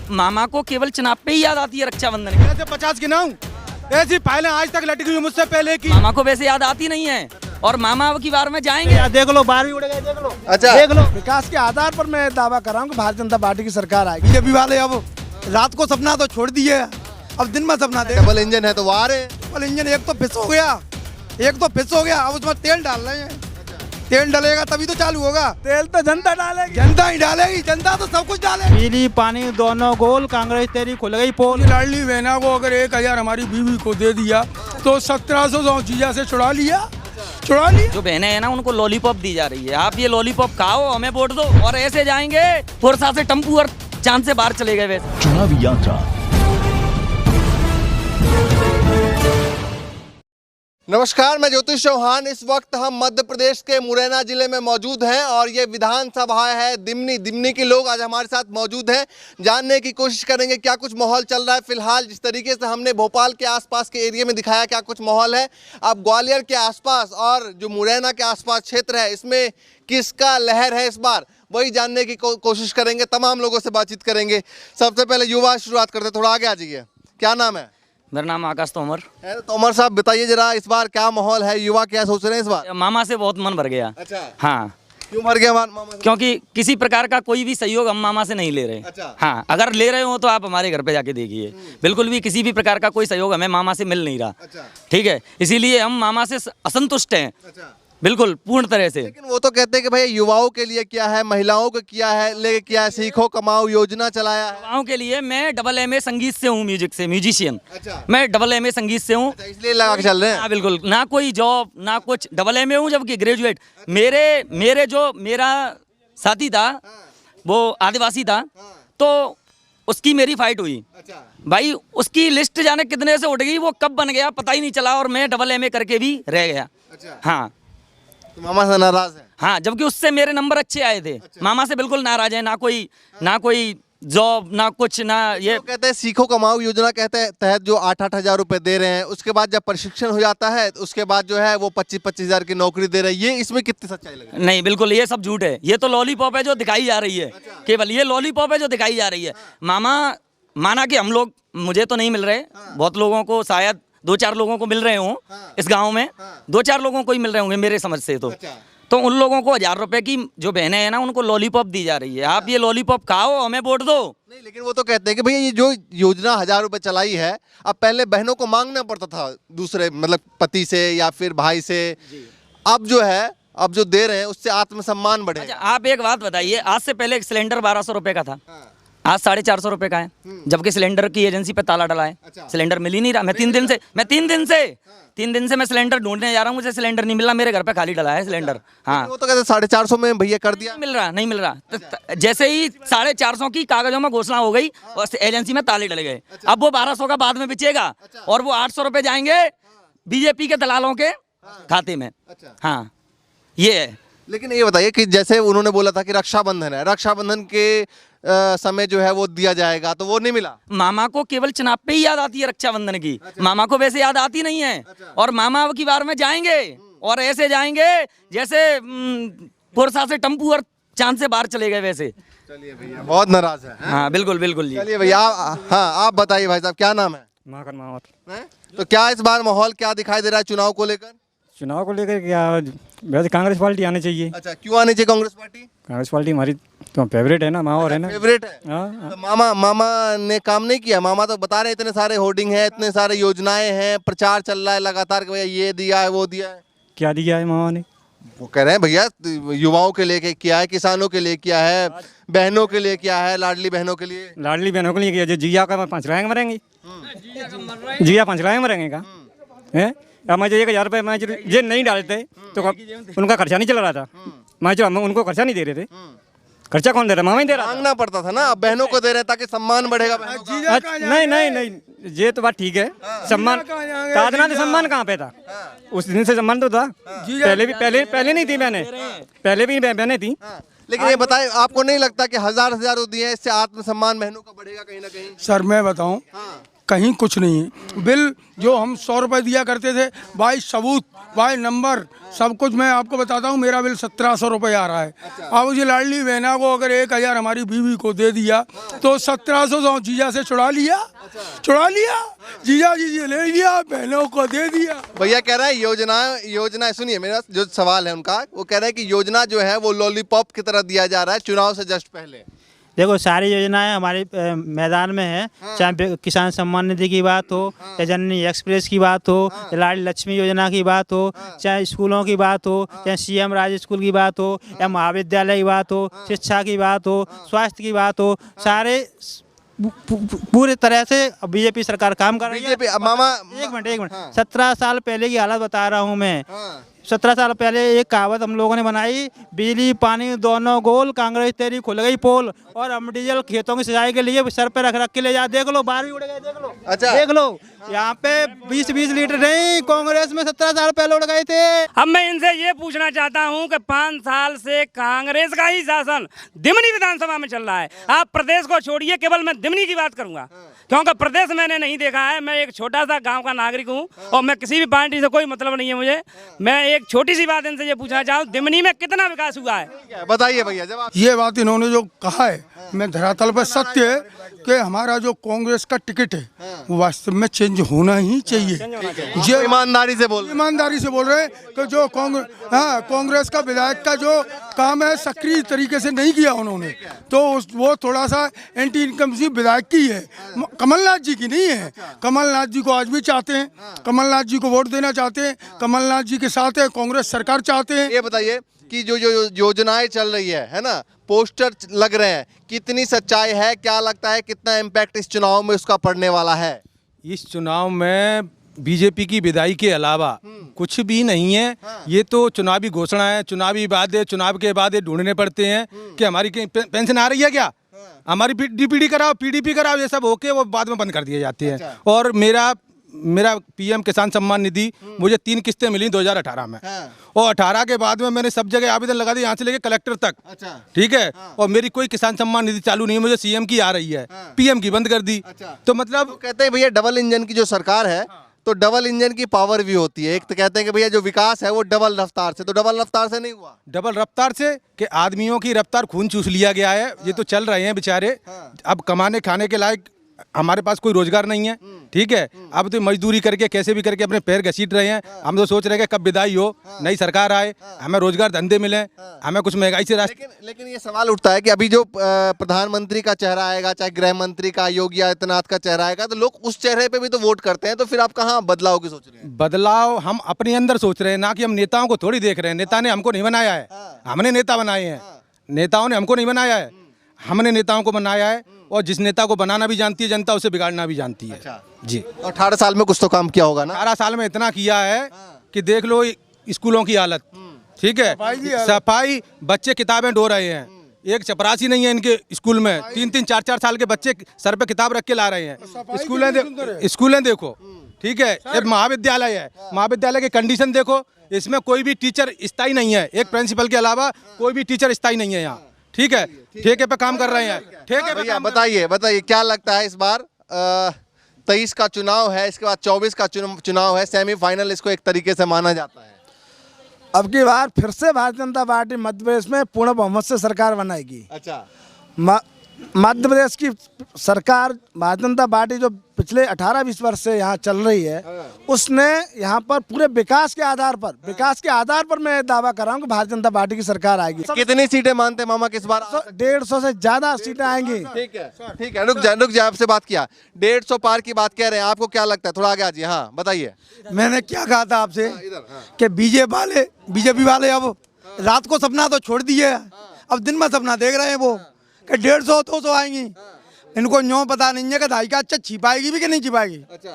मामा को केवल चुनाव पे ही याद आती है रक्षाबंधन की। ऐसे 50 गिनाऊं, ऐसी फाइलें आज तक लटकी हुई मुझसे पहले की। मामा को वैसे याद आती नहीं है और मामा अब की बार में जाएंगे। देख लो, बाहर भी उड़ गए, देख लो। अच्छा, देख लो, विकास के आधार पर मैं दावा कर रहा हूँ कि भारतीय जनता पार्टी की सरकार आएगी। बीजेपी वाले अब रात को सपना तो छोड़ दिए, अब दिन में सपना दे। डबल इंजन है तो वो आ रहे हैं। डबल इंजन एक तो फिस हो गया, अब उसमें तेल डाल रहे हैं। तेल डलेगा तभी तो चालू होगा। तेल तो जनता डालेगी, जनता ही डालेगी, जनता तो सब कुछ डालेगी। बिजली पानी दोनों गोल, कांग्रेस तेरी खुल गई पोल। लाडली बहना को अगर 1000 हमारी बीवी को दे दिया तो 1700 जीजा से छुड़ा लिया। जो बहनें हैं ना, उनको लॉलीपॉप दी जा रही है। आप ये लॉलीपॉप खाओ, हमें वोट दो, और ऐसे जाएंगे फुरसा से टम्पू और चांद से बाहर चले गए। वैसे चुनावी यात्रा। नमस्कार, मैं ज्योतिष चौहान। इस वक्त हम मध्य प्रदेश के मुरैना जिले में मौजूद हैं और ये विधानसभा है दिमनी के लोग आज हमारे साथ मौजूद हैं। जानने की कोशिश करेंगे क्या कुछ माहौल चल रहा है। फिलहाल जिस तरीके से हमने भोपाल के आसपास के एरिया में दिखाया क्या कुछ माहौल है, अब ग्वालियर के आसपास और जो मुरैना के आसपास क्षेत्र है इसमें किसका लहर है इस बार, वही जानने की कोशिश करेंगे। तमाम लोगों से बातचीत करेंगे। सबसे पहले युवा शुरुआत करते, थोड़ा आगे आ जाइए। क्या नाम है? मेरा नाम आकाश तोमर है। तोमर साहब बताइए जरा, इस बार क्या माहौल है, युवा क्या सोच रहे हैं इस बार? मामा से बहुत मन भर गया। अच्छा, हाँ। क्यों भर गया मामा से? क्योंकि किसी प्रकार का कोई भी सहयोग हम मामा से नहीं ले रहे। अच्छा। हाँ, अगर ले रहे हो तो आप हमारे घर पे जाके देखिए, बिल्कुल भी किसी भी प्रकार का कोई सहयोग हमें मामा से मिल नहीं रहा। अच्छा। ठीक है, इसीलिए हम मामा से असंतुष्ट हैं। अच्छा। बिल्कुल पूर्ण तरह से। लेकिन वो तो कहते हैं कि भाई युवाओं के लिए क्या है, महिलाओं को किया है, लेके क्या है, सीखो कमाओ योजना चलाया है। युवाओं के लिए मैं डबल एमए संगीत से हूँ, म्यूजिक से, म्यूजिशियन। अच्छा। मैं डबल एमए संगीत से हूँ। अच्छा, इसलिए लगा के चल रहे हैं। हाँ बिल्कुल, ना कोई जॉब ना कुछ, डबल एमए हूँ जबकि ग्रेजुएट। मेरा साथी था वो आदिवासी था, तो उसकी मेरी फाइट हुई। अच्छा। भाई उसकी लिस्ट जाने कितने से उठ गई, वो कब बन गया पता ही नहीं चला, और मैं डबल एमए करके भी रह गया। अच्छा। हाँ तो मामा से नाराज है? हाँ, जबकि उससे मेरे नंबर अच्छे आए थे। मामा से बिल्कुल नाराज है, ना कोई जॉब ना कुछ, ना ये। तो कहते हैं सीखो कमाओ योजना कहते हैं तहत जो 8-8 हजार रुपए दे रहे हैं, उसके बाद जब प्रशिक्षण हो जाता है तो उसके बाद जो है वो 25-25 हजार की नौकरी दे रहे हैं। ये इसमें कितनी सच्चाई लग रही है? नहीं, बिल्कुल ये सब झूठ है। ये तो लॉलीपॉप है जो दिखाई जा रही है। केवल ये लॉलीपॉप है जो दिखाई जा रही है। माना कि हम लोग, मुझे तो नहीं मिल रहे, बहुत लोगों को, शायद 2-4 लोगों को मिल रहे हों इस गांव में, 2-4 लोगों को ही मिल रहे होंगे मेरे समझ से। तो उन लोगों को 1000 रुपए की जो बहनें हैं ना, उनको लॉलीपॉप दी जा रही है। आप ये लॉलीपॉप खाओ, हमें वोट दो। नहीं, लेकिन वो तो कहते हैं कि भैया ये जो योजना 1000 रुपए चलाई है, अब पहले बहनों को मांगना पड़ता था दूसरे, मतलब पति से या फिर भाई से। अब जो है, अब जो दे रहे हैं उससे आत्मसम्मान बढ़े। अच्छा, आप एक बात बताइए, आज से पहले एक सिलेंडर 1200 रुपए का था, आज 450 रुपए का है, जबकि सिलेंडर की एजेंसी पे ताला डला है। अच्छा। सिलेंडर मिल ही नहीं रहा। मैं 3 दिन से मैं सिलेंडर ढूंढने जा रहा हूँ, मुझे सिलेंडर नहीं मिल रहा। मेरे घर पे खाली डला है सिलेंडर। हाँ, वो तो कहते 450 में भैया कर दिया। नहीं मिल रहा। जैसे ही 450 की कागजों में घोषणा हो गई और एजेंसी में ताले डले गए। अब वो 1200 का बाद में बिचेगा और वो 800 रुपए जाएंगे बीजेपी के दलालों के खाते में। हाँ, ये है। लेकिन ये बताइए कि जैसे उन्होंने बोला था कि रक्षाबंधन है, रक्षाबंधन के समय जो है वो दिया जाएगा, तो वो नहीं मिला। मामा को केवल चुनाव पे ही याद आती है रक्षाबंधन की। मामा को वैसे याद आती नहीं है। और मामा अब की बार में जाएंगे और ऐसे जाएंगे जैसे फुरसा से टम्पू और चांद से बाहर चले गए वैसे। चलिए भैया, बहुत नाराज है। हाँ बिल्कुल बिल्कुल जी। चलिए भैया, हाँ आप बताइए भाई साहब, क्या नाम है? तो क्या इस बार माहौल क्या दिखाई दे रहा है चुनाव को लेकर? चुनाव को लेकर क्या, वैसे कांग्रेस पार्टी आनी चाहिए। अच्छा, क्यों आनी चाहिए कांग्रेस पार्टी? कांग्रेस पार्टी हमारी तो फेवरेट है ना, माहौल है ना, फेवरेट है। हाँ। तो मामा ने काम नहीं किया? मामा तो बता रहे इतने सारे होर्डिंग है, इतने सारे योजनाएं हैं, प्रचार चल रहा है लगातार कि भैया ये दिया है वो दिया है। क्या दिया है मामा ने? वो कह रहे हैं भैया युवाओं के लिए किया है, किसानों के लिए किया है, बहनों के लिए किया है, लाडली बहनों के लिए। लाडली बहनों के लिए किया, जो जिया का 5 लाख मरेंगे, जिया 5 लाख मरेंगे का है। अब मैं जो 1000 रुपये मैं जो नहीं डालते तो उनका खर्चा नहीं चल रहा था। मैं जो उनको खर्चा नहीं दे रहे थे, खर्चा कौन दे रहा? मामा ही दे रहा। मांगना पड़ता था ना, अब बहनों को दे रहे हैं ताकि सम्मान बढ़ेगा बहनों का। नहीं, ये तो बात ठीक है। सम्मान ताजना, सम्मान कहाँ पे था? उस दिन से सम्मान तो था, पहले नहीं थी बहनें, पहले भी बहनें थी। लेकिन ये बताएं, आपको नहीं लगता कि 1000 दिए हैं इससे आत्मसम्मान बहनों का बढ़ेगा कहीं ना कहीं? सर मैं बताऊं, कहीं कुछ नहीं है। बिल जो हम 100 रुपये दिया करते थे, भाई सबूत, भाई नंबर, सब कुछ मैं आपको बताता हूँ, मेरा बिल 1700 रुपये आ रहा है। अब उस लाडली बहना को अगर 1000 हमारी बीवी को दे दिया तो 1700 जीजा से चुरा लिया, जीजा जी ले लिया, बहनों को दे दिया। भैया कह रहा है योजना सुनिए, मेरा जो सवाल है उनका, वो कह रहे हैं कि योजना जो है वो लॉलीपॉप की तरह दिया जा रहा है चुनाव से जस्ट पहले। देखो सारी योजनाएं हमारे मैदान में है, चाहे किसान सम्मान निधि की बात हो, या जननी एक्सप्रेस की बात हो, या लाडली लक्ष्मी योजना की बात हो, चाहे स्कूलों की बात हो, चाहे सीएम राज स्कूल की बात हो, या महाविद्यालय की बात हो, शिक्षा की बात हो, स्वास्थ्य की बात हो, सारे पूरे तरह से बीजेपी सरकार काम कर रही है। बीजेपी मामा एक मिनट 17 साल पहले की हालत बता रहा हूँ मैं। 17 साल पहले एक कहावत हम लोगों ने बनाई, बिजली पानी दोनों गोल, कांग्रेस तेरी खुल गई पोल, और हम डीजल खेतों की सिंचाई के लिए सर पे रख के ले जा, देख लो 12 उड़ गए, देख लो। अच्छा। देख लो यहाँ पे 20-20 लीटर नहीं, कांग्रेस में 17 साल पहले उड़ गए थे। अब मैं इनसे ये पूछना चाहता हूँ कि 5 साल से कांग्रेस का ही शासन दिमनी विधानसभा में चल रहा है। आप प्रदेश को छोड़िए, केवल मैं दिमनी की बात करूंगा, क्योंकि प्रदेश मैंने नहीं देखा है। मैं एक छोटा सा गांव का नागरिक हूँ और मैं किसी भी पार्टी से कोई मतलब नहीं है मुझे। मैं एक छोटी सी बात इनसे ये पूछना चाहूँ, दिमनी में कितना विकास हुआ है? बताइए भैया जब ये बात इन्होंने जो कहा है, मैं धरातल पर सत्य है कि हमारा जो कांग्रेस का टिकट है वो वास्तव में चेंज होना ही चाहिए। ये ईमानदारी से बोल रहे हैं कि जो कांग्रेस का विधायक का जो काम है सक्रिय तरीके से नहीं किया उन्होंने, तो वो थोड़ा सा एंटी इनकम सी विधायक की है, कमलनाथ जी की नहीं है। कमलनाथ जी को आज भी चाहते हैं, कमलनाथ जी को वोट देना चाहते हैं, कमलनाथ जी के साथ है, कांग्रेस सरकार चाहते हैं। ये बताइए कि जो योजनाएं चल रही है ना, पोस्टर लग रहे हैं, कितनी सच्चाई है? क्या लगता है कितना इम्पैक्ट इस चुनाव में उसका पड़ने वाला है? इस चुनाव में बीजेपी की विदाई के अलावा कुछ भी नहीं है। ये तो चुनावी घोषणा है, चुनावी वादे, चुनाव के बाद ये ढूंढने पड़ते हैं कि हमारी पेंशन आ रही है क्या, हमारी डीपीडी कराओ, पीडीपी कराओ, ये सब होके वो बाद में बंद कर दिए जाते हैं। और मेरा पीएम किसान सम्मान निधि मुझे 3 किस्तें मिली 2018 में, और 18 के बाद में मैंने सब जगह आवेदन लगा दिए, यहाँ से लेके कलेक्टर तक। ठीक है। और मेरी कोई किसान सम्मान निधि चालू नहीं है, मुझे सीएम की आ रही है, पीएम की बंद कर दी। तो मतलब तो कहते हैं भैया डबल इंजन की जो सरकार है, तो डबल इंजन की पावर भी होती है। एक तो कहते हैं कि भैया जो विकास है वो डबल रफ्तार से, तो डबल रफ्तार से नहीं हुआ। डबल रफ्तार से कि आदमियों की रफ्तार खून चूस लिया गया है। ये तो चल रहे हैं बेचारे, अब कमाने खाने के लायक हमारे पास कोई रोजगार नहीं है। ठीक है। अब तो मजदूरी करके कैसे भी करके अपने पैर घसीट रहे हैं। हम तो सोच रहे हैं कि कब विदाई हो, नई सरकार आए, हमें रोजगार धंधे मिले, हमें कुछ महंगाई से लेकिन ये सवाल उठता है कि अभी जो प्रधानमंत्री का चेहरा आएगा, चाहे गृह मंत्री का, योगी आदित्यनाथ का चेहरा आएगा, तो लोग उस चेहरे पे भी तो वोट करते हैं। तो फिर आप कहाँ बदलाव की सोच रहे हैं? बदलाव हम अपने अंदर सोच रहे हैं, ना कि हम नेताओं को थोड़ी देख रहे हैं। नेता ने हमको नहीं बनाया है, हमने नेता बनाए हैं। नेताओं ने हमको नहीं बनाया है, हमने नेताओं को बनाया है। और जिस नेता को बनाना भी जानती है जनता, उसे बिगाड़ना भी जानती है। जी। 18 साल में कुछ तो काम किया होगा ना? 18 साल में इतना किया है कि देख लो स्कूलों की हालत। ठीक है। सफाई, बच्चे किताबें ढो रहे हैं, एक चपरासी नहीं है इनके स्कूल में। 3-3, 4-4 साल के बच्चे सर पे किताब रख के ला रहे हैं। स्कूलें देखो। ठीक है। एक महाविद्यालय है, महाविद्यालय की कंडीशन देखो, इसमें कोई भी टीचर स्थायी नहीं है। एक प्रिंसिपल के अलावा कोई भी टीचर स्थायी नहीं है यहाँ। ठीक है। ठेके पे काम कर रहे हैं, ठेके पे। भैया बताइए क्या लगता है इस बार 23 का चुनाव है, इसके बाद 24 का चुनाव है, सेमीफाइनल इसको एक तरीके से माना जाता है। अब की बार फिर से भारतीय जनता पार्टी मध्य प्रदेश में पूर्ण बहुमत से सरकार बनाएगी। अच्छा। मध्य प्रदेश की सरकार, भारतीय जनता पार्टी जो पिछले 18-20 वर्ष से यहाँ चल रही है, उसने यहाँ पर पूरे विकास के आधार पर मैं दावा कर रहा हूँ कि भारतीय जनता पार्टी की सरकार आएगी। कितनी सीटें मानते हैं मामा किस बार? 150 से ज्यादा सीटें आएंगी। ठीक है। रुक जाए, आपसे बात किया, 150 पार की बात कह रहे हैं, आपको क्या लगता है? थोड़ा आगे आजिए। हाँ बताइए। मैंने क्या कहा था आपसे कि बीजेपी वाले अब रात को सपना तो छोड़ दिए, अब दिन में सपना देख रहे हैं वो कि 150-200 आएंगी। इनको न्यों पता नहीं है कि धाई का अच्छा छिपाएगी भी कि नहीं छिपाएगी। अच्छा।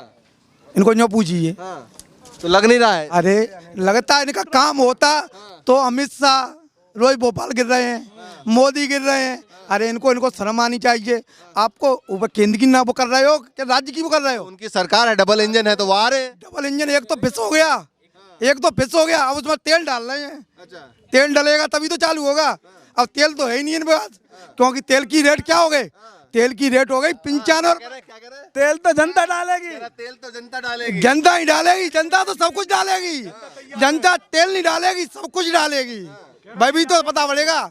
इनको न्यों पूछिए। तो लग नहीं रहा है। अरे लगता है इनका काम होता तो अमित शाह रोज भोपाल गिर रहे हैं, मोदी गिर रहे हैं। अरे इनको शर्म आनी चाहिए। आपको ऊपर केंद्र की ना वो कर रहे हो कि राज्य की वो कर रहे हो? उनकी सरकार है, डबल इंजन है, तो वो आ रहे हैं। डबल इंजन एक तो फिस हो गया, अब उसमें तेल डाल रहे हैं। अच्छा। तेल डलेगा तभी तो चालू होगा। अब तेल तो है ही नहीं इनके पास, क्योंकि तेल की रेट क्या हो गए, तेल की रेट हो गई 95। क्या कह रहे हैं? तेल तो जनता डालेगी। कह रहा तेल तो जनता डालेगी। जनता ही डालेगी, जनता तो सब कुछ डालेगी। जनता तेल नहीं डालेगी, सब कुछ डालेगी भाई, भी तो पता पड़ेगा।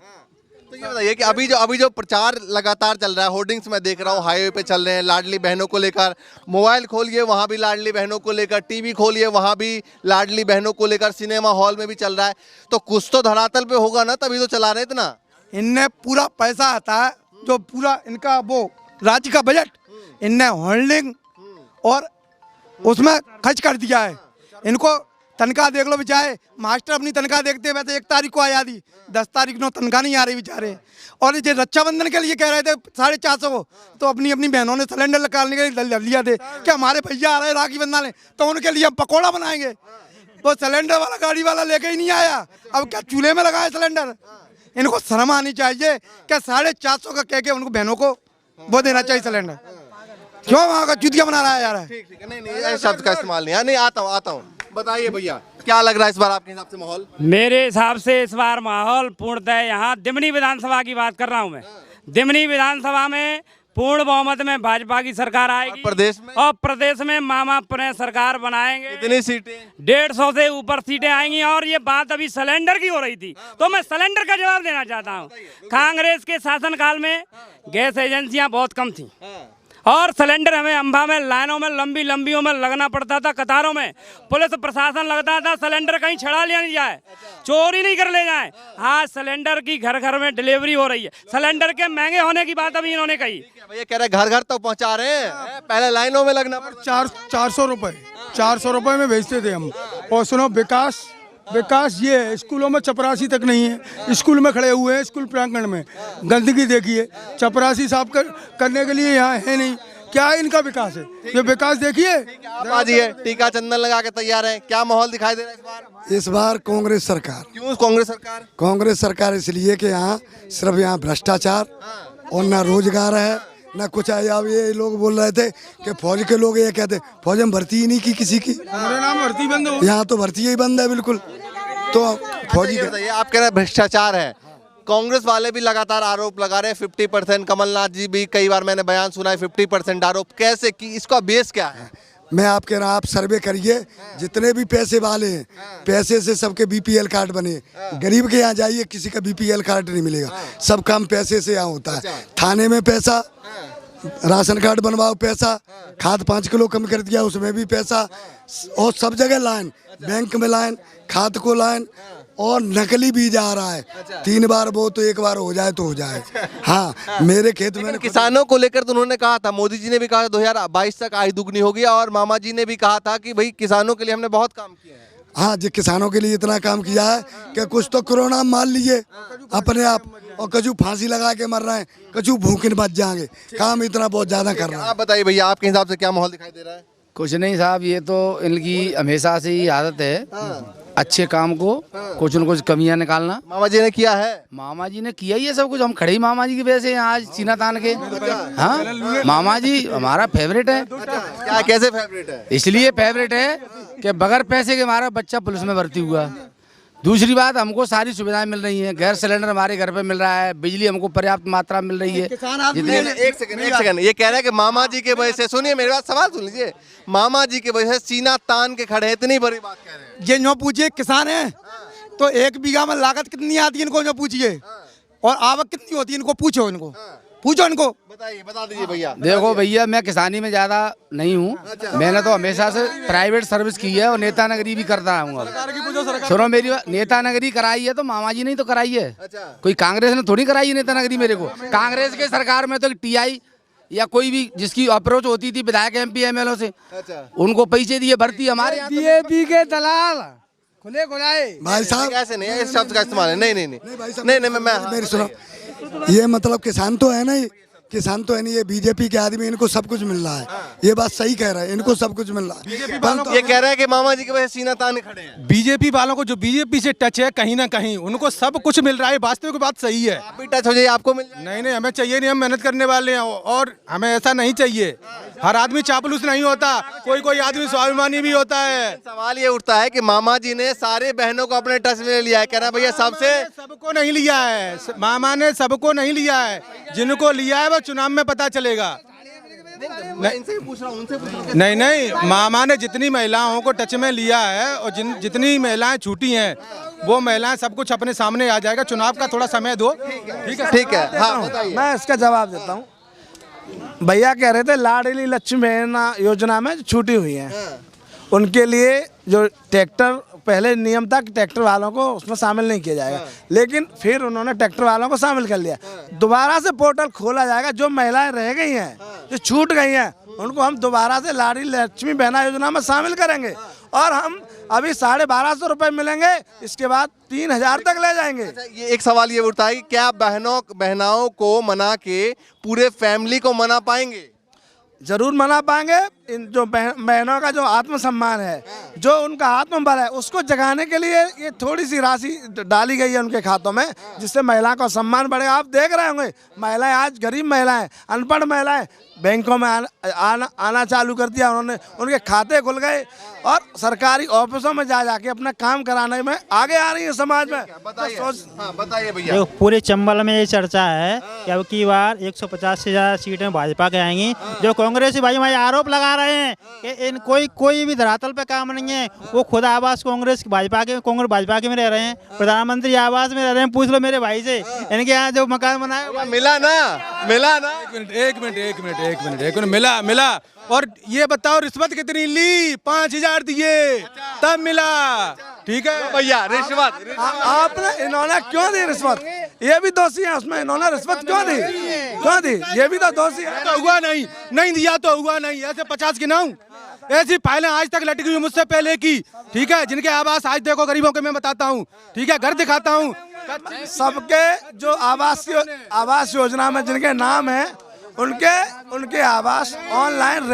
तो ये बताइए कि अभी जो प्रचार लगातार चल रहा है, होर्डिंग्स मैं देख रहा हूँ हाईवे पे चल रहे हैं लाडली बहनों को लेकर, मोबाइल खोलिए वहाँ भी लाडली बहनों को लेकर, टीवी खोलिए वहाँ भी लाडली बहनों को लेकर, सिनेमा हॉल में भी चल रहा है। तो कुछ तो धरातल पे होगा ना, तभी तो चला रहे इतना। इनने पूरा पैसा आता है जो पूरा इनका वो राज्य का बजट इनने होल्डिंग और उसमें खर्च कर दिया है। इनको तनख्वाह देख लो बेचारे, मास्टर अपनी तनख्वाह देखते वैसे 1 तारीख को आ जाती, 10 तारीख को तनख्वाह नहीं आ रही बेचारे। और ये रक्षाबंधन के लिए कह रहे थे 450 को, तो अपनी अपनी बहनों ने सिलेंडर निकालने के लिए लिया थे कि हमारे भैया आ रहे राखी बंधना ले, तो उनके लिए हम पकौड़ा बनाएंगे। वो सिलेंडर वाला गाड़ी वाला लेके ही नहीं आया, अब क्या चूल्हे में लगाए सिलेंडर। इनको शर्म आनी चाहिए क्या 450 का कह के उनको बहनों को वो देना चाहिए सिलेंडर। क्यों वहाँ का चुतिया बना रहा है यार। ठीक है, नहीं शब्द का इस्तेमाल नहीं। नहीं आता हूँ। बताइए भैया क्या लग रहा है इस बार आपके हिसाब से माहौल? मेरे हिसाब से इस बार माहौल पूर्णतः यहाँ दिमनी विधानसभा की बात कर रहा हूँ मैं। दिमनी विधानसभा में पूर्ण बहुमत में भाजपा की सरकार आएगी। और प्रदेश में मामा पुनः सरकार बनाएंगे। कितनी सीटें? 150 से ऊपर सीटें आएंगी। और ये बात अभी सिलेंडर की हो रही थी, तो मैं सिलेंडर का जवाब देना चाहता हूँ। कांग्रेस के शासनकाल में गैस एजेंसियां बहुत कम थी और सिलेंडर हमें अंबा में लाइनों में लंबी लंबियों में लगना पड़ता था, कतारों में पुलिस प्रशासन लगता था सिलेंडर कहीं छड़ा लिया नहीं जाए, चोरी नहीं कर ले जाए। आज सिलेंडर की घर घर में डिलीवरी हो रही है। सिलेंडर के महंगे होने की बात अभी इन्होंने कही। भैया कह रहे घर घर तो पहुंचा रहे हैं, पहले लाइनों में लगना पड़ता। 400 रुपये में भेजते थे हम। और सुनो विकास ये है, स्कूलों में चपरासी तक नहीं है। स्कूल में खड़े हुए हैं, स्कूल प्रांगण में गंदगी देखिए, चपरासी साफ करने के लिए यहाँ है नहीं। क्या इनका विकास है? ये विकास देखिए। आप आज ये टीका चंदन लगा के तैयार हैं, क्या माहौल दिखाई दे रहा है इस बार? इस बार कांग्रेस सरकार। क्यों कांग्रेस सरकार? कांग्रेस सरकार इसलिए कि यहाँ सिर्फ यहाँ भ्रष्टाचार और ना रोजगार है ना कुछ है। अब ये लोग बोल रहे थे कि फौज के लोग ये कहते फौज में भर्ती ही नहीं की किसी की। हमारे नाम भर्ती बंद हो, यहाँ तो भर्ती ही बंद है बिल्कुल। तो फौजी ये बताइए, आप कह रहे हैं भ्रष्टाचार है, कांग्रेस वाले भी लगातार आरोप लगा रहे हैं 50%। कमलनाथ जी भी कई बार मैंने बयान सुना है 50% आरोप। कैसे कि इसका बेस क्या है? मैं आप कह रहा हूँ आप सर्वे करिए, जितने भी पैसे वाले हैं पैसे से सबके बीपीएल कार्ड बने। गरीब के यहाँ जाइए किसी का बीपीएल कार्ड नहीं मिलेगा, सब काम पैसे से यहाँ होता है। थाने में पैसा, राशन कार्ड बनवाओ पैसा, खाद 5 किलो कम कर दिया उसमें भी पैसा, और सब जगह लाइन, बैंक में लाइन, खाद को लाइन, और नकली बीज आ रहा है। 3 बार वो तो 1 बार हो जाए तो हो जाए। हाँ मेरे खेत में किसानों को लेकर तो उन्होंने कहा था, मोदी जी ने भी कहा 2022 तक आय दुगनी होगी, और मामा जी ने भी कहा था कि भाई किसानों के लिए हमने बहुत काम किया है। हाँ जी किसानों के लिए इतना काम किया है कि कुछ तो कोरोना मान लिए अपने आप, और कछु फांसी लगा के मर रहे हैं, कछु भूखे बच जाएंगे। काम इतना बहुत ज्यादा कर रहा है। आप बताइए भैया आपके हिसाब से क्या माहौल दिखाई दे रहा है? कुछ नहीं साहब, ये तो इनकी हमेशा से ही आदत है अच्छे काम को कुछ न कुछ कमियां निकालना। मामा जी ने किया है? मामा जी ने किया ही है सब कुछ। हम खड़े ही मामा जी की वजह से आज सीना तान के। हाँ मामा जी हमारा फेवरेट है। क्या कैसे फेवरेट है? इसलिए फेवरेट है कि बगैर पैसे के हमारा बच्चा पुलिस में भर्ती हुआ। दूसरी बात, हमको सारी सुविधाएं मिल रही हैं। गैस सिलेंडर हमारे घर पे मिल रहा है, बिजली हमको पर्याप्त मात्रा मिल रही है। एक सेकंड, ये कह रहे हैं कि मामा जी के वजह से, सुनिए मेरी बात, सवाल सुन लीजिए, मामा जी के वजह से सीना तान के खड़े हैं, इतनी बड़ी बात कह रहे हैं। ये जो पूछिए किसान है तो 1 बीघा में लागत कितनी आती है इनको जो पूछिए, और आवक कितनी होती है इनको पूछो, इनको बताइए, बता दीजिए भैया। देखो भैया मैं किसानी में ज्यादा नहीं हूँ, मैंने तो हमेशा से प्राइवेट सर्विस की है और नेता नगरी भी करता हूँ। सुनो मेरी बात, नेता नगरी कराई है तो मामा जी ने तो कराई है, कोई कांग्रेस ने थोड़ी कराई है नेता नगरी मेरे को। कांग्रेस के सरकार में तो टीआई या कोई भी जिसकी अप्रोच होती थी विधायक MP MLO से, उनको पैसे दिए भर्ती। हमारे बीजेपी के दलाल खुले खुलाए भाई साहब ऐसे नहीं, इस शब्द का इस्तेमाल है। नहीं, मेरी सुनो, ये मतलब किसान तो है नहीं, किसान तो है नहीं, ये बीजेपी के आदमी, इनको सब कुछ मिल रहा है। ये बात सही कह रहा है, इनको सब कुछ मिल रहा है। ये कह रहे हैं कि मामा जी की वजह से सीना ताने खड़े हैं। बीजेपी वालों को जो बीजेपी से टच है कहीं ना कहीं उनको सब कुछ मिल रहा है। वास्तविक बात सही है। आप भी टच हो जाइए, आपको मिल जाए। नहीं हमें चाहिए नहीं, हम मेहनत करने वाले हैं और हमें ऐसा नहीं चाहिए। हर आदमी चापलूस नहीं होता, कोई कोई आदमी स्वाभिमानी भी होता है। सवाल ये उठता है कि मामा जी ने सारे बहनों को अपने टच में लिया है, कह रहा है भैया सबको नहीं लिया है, मामा ने सबको नहीं लिया है, जिनको लिया है वो चुनाव में पता चलेगा। नहीं नहीं, मामा ने जितनी महिलाओं को टच में लिया है और जितनी महिलाएं छूटी हैं वो महिलाएं सब कुछ अपने सामने आ जाएगा। चुनाव का थोड़ा समय दो। ठीक है। हाँ, मैं इसका जवाब देता हूँ। भैया कह रहे थे लाडली लक्ष्मी बहन योजना में छूटी हुई है, उनके लिए जो ट्रैक्टर पहले नियम था कि ट्रैक्टर वालों को उसमें शामिल नहीं किया जाएगा, लेकिन फिर उन्होंने ट्रैक्टर वालों को शामिल कर लिया। दोबारा से पोर्टल खोला जाएगा, जो महिलाएं रह गई हैं, जो छूट गई हैं, उनको हम दोबारा से लाडली लक्ष्मी बहन योजना में शामिल करेंगे और हम अभी 1250 रुपये मिलेंगे, इसके बाद 3000 तक ले जाएंगे। ये एक सवाल ये उठता है कि क्या बहनाओं को मना के पूरे फैमिली को मना पाएंगे? जरूर मना पाएंगे। इन जो बहनों का जो आत्मसम्मान है, जो उनका आत्मबल है, उसको जगाने के लिए ये थोड़ी सी राशि डाली गई है उनके खातों में, जिससे महिला का सम्मान बढ़ेगा। आप देख रहे होंगे महिलाएं, आज गरीब महिलाएं, अनपढ़ महिलाएं बैंकों में आना चालू कर दिया उन्होंने, उनके खाते खुल गए और सरकारी ऑफिसों में जाके अपना काम कराने में आगे आ रही है समाज में। बताइए भैया। देखो, पूरे चंबल में ये चर्चा है कि अब की बार 150 से ज़्यादा सीटें भाजपा के आएंगी। जो कांग्रेसी भाई हमारे आरोप लगा रहे हैं कि इन कोई भी धरातल पे काम नहीं है, वो खुद आवास कांग्रेस भाजपा के में रह रहे हैं, प्रधानमंत्री आवास में रह रहे हैं। पूछ लो मेरे भाई से, इनके यहाँ जो मकान बनाया मिला ना। एक मिनट मिला। और ये बताओ रिश्वत कितनी ली? 5000 दिए तब मिला। ठीक है भैया, रिश्वत आपने इन्होंने क्यों दी रिश्वत? ये भी दोषी है उसमें, इन्होंने रिश्वत क्यों दी? ये भी तो दोषी है। तो हुआ नहीं दिया तो हुआ नहीं। ऐसे 50 गिनाऊं? ऐसी फाइलें आज तक लटकी हुई मुझसे पहले की। ठीक है, जिनके आवास आज देखो गरीबों के मैं बताता हूँ। ठीक है, घर दिखाता हूँ। सबके जो आवास योजना में जिनके नाम है, उनके आवास ऑनलाइन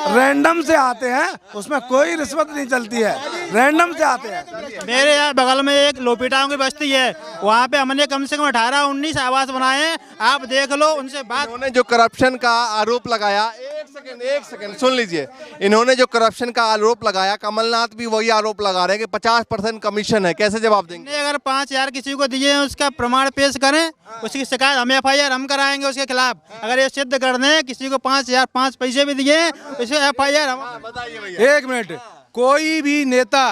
रैंडम से आते हैं, उसमें कोई रिश्वत नहीं चलती है, रैंडम से आते हैं। मेरे यहाँ बगल में एक लोपिटाओं की बस्ती है, वहाँ पे हमने कम से कम 18-19 आवास बनाए हैं। आप देख लो, उनसे बात। इन्होंने जो करप्शन का आरोप लगाया, एक सेकंड सुन लीजिए। इन्होंने जो करप्शन का आरोप लगाया, कमलनाथ भी वही आरोप लगा रहे हैं कि 50% कमीशन है। कैसे जवाब देंगे? अगर 5000 किसी को दिए हैं, उसका प्रमाण पेश करें, उसकी शिकायत हम FIR हम कराएंगे उसके खिलाफ। अगर ये सिद्ध कर दें किसी को 5000 5 पैसे भी दिए हैं, इसे FIR हम। बताइए भैया। एक मिनट, कोई भी नेता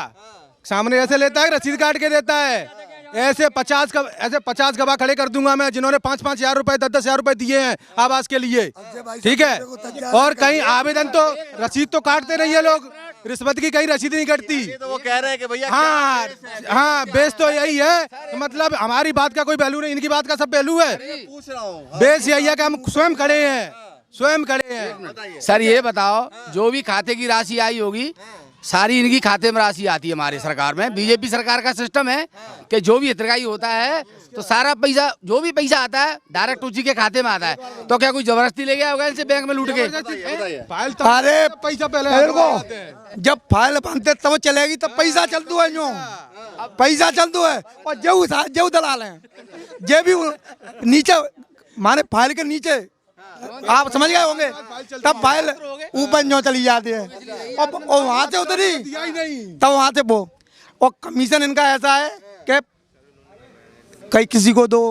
सामने ऐसे लेता है, रसीद काट के देता है। ऐसे 50 गवाह खड़े कर दूंगा मैं, जिन्होंने 5-5 हजार रुपए 10-10 हजार रुपए दिए हैं आवास के लिए। ठीक है, और कहीं आवेदन तो रसीद तो काटते नहीं है लोग, रिश्वत की कहीं रसीद नहीं कटती। तो वो कह रहे हैं कि भैया हाँ, बेस तो यही है। मतलब हमारी बात का कोई पहलू नहीं, इनकी बात का सब पहलू है। पूछ रहा हूँ, बेस यही है कि हम स्वयं खड़े हैं। सर ये बताओ, जो भी खाते की राशि आई होगी सारी इनकी खाते में राशि आती है हमारी सरकार में। बीजेपी सरकार का सिस्टम है कि जो भी हितग्राही होता है तो सारा पैसा, जो भी पैसा आता है डायरेक्ट उसी के खाते में आता है। तो क्या कोई जबरदस्ती ले गया होगा इनसे बैंक में लूट के? अरे पैसा पहले जब फाइल बनते तब चलेगी, तब पैसा चलता है, जो पैसा चलता है। और जो दलाल हैं, जे भी नीचे माने फाइल के नीचे, आप समझ गए होंगे, तब फाइल ऊपर जो चली जाती है और वहां से उतरी, तब वहां से वो। और कमीशन इनका ऐसा है कि कई किसी को 2,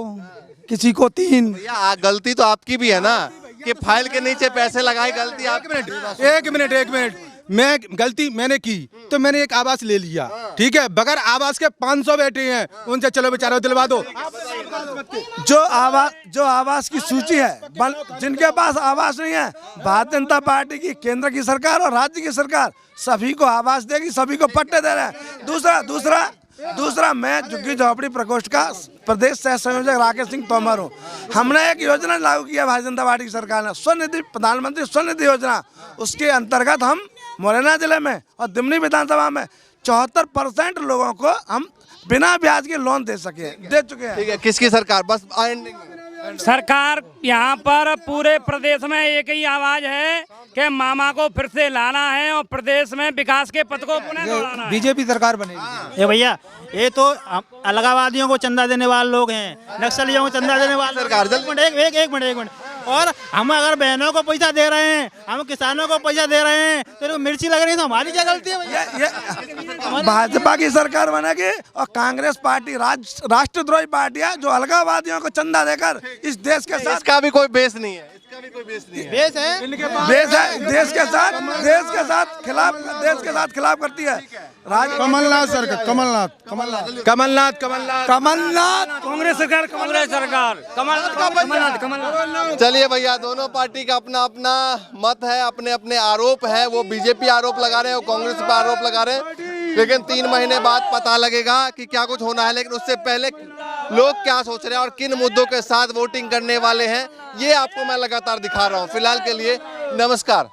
किसी को 3। भैया गलती तो आपकी भी है ना कि फाइल के नीचे पैसे लगाए। गलती आप। एक मिनट, मैं गलती मैंने की तो मैंने एक आवास ले लिया। ठीक है, बगैर आवास के 500 बैठे हैं, उनसे चलो बेचारा दिलवा दो। जो आवास की सूची है, जिनके पास आवास नहीं है, भारतीय जनता पार्टी की केंद्र की सरकार और राज्य की सरकार सभी को आवास देगी, सभी को पट्टे दे रहे हैं। दूसरा मैं झुग्गी झोपड़ी प्रकोष्ठ का प्रदेश सह संयोजक राकेश सिंह तोमर हूँ। हमने एक योजना लागू किया भारतीय जनता पार्टी की सरकार ने, स्वनिधि, प्रधानमंत्री स्वनिधि योजना। उसके अंतर्गत हम मुरैना जिले में और दिमनी विधानसभा में 74% लोगों को हम बिना ब्याज के लोन दे चुके हैं। ठीक है, किसकी सरकार? बस सरकार यहाँ पर पूरे प्रदेश में एक ही आवाज है कि मामा को फिर से लाना है और प्रदेश में विकास के पथ को पुनः दौड़ाना है। बीजेपी सरकार बनेगी। ये भैया, ये तो अलगावादियों को चंदा देने वाले लोग हैं, नक्सलियों को चंदा देने वाले। सरकार एक मिनट, और हम अगर बहनों को पैसा दे रहे हैं, हम किसानों को पैसा दे रहे हैं, तो मिर्ची लग रही है तो हमारी क्या गलती है भैया? भाजपा की सरकार बनेगी और कांग्रेस पार्टी राष्ट्रद्रोही पार्टी है जो अलगाववादियों को चंदा देकर इस देश के साथ, इसका भी कोई बेस नहीं है, इसका भी कोई बेस नहीं है। बेस है, देश है, देश के साथ खिलाफ करती है। कमलनाथ सरकार, कमलनाथ कांग्रेस सरकार, चलिए भैया, दोनों पार्टी का अपना अपना मत है, अपने अपने आरोप है। वो बीजेपी आरोप लगा रहे हैं और कांग्रेस पर आरोप लगा रहे हैं, लेकिन 3 महीने बाद पता लगेगा कि क्या कुछ होना है। लेकिन उससे पहले लोग क्या सोच रहे हैं और किन मुद्दों के साथ वोटिंग करने वाले हैं, ये आपको मैं लगातार दिखा रहा हूँ। फिलहाल के लिए नमस्कार।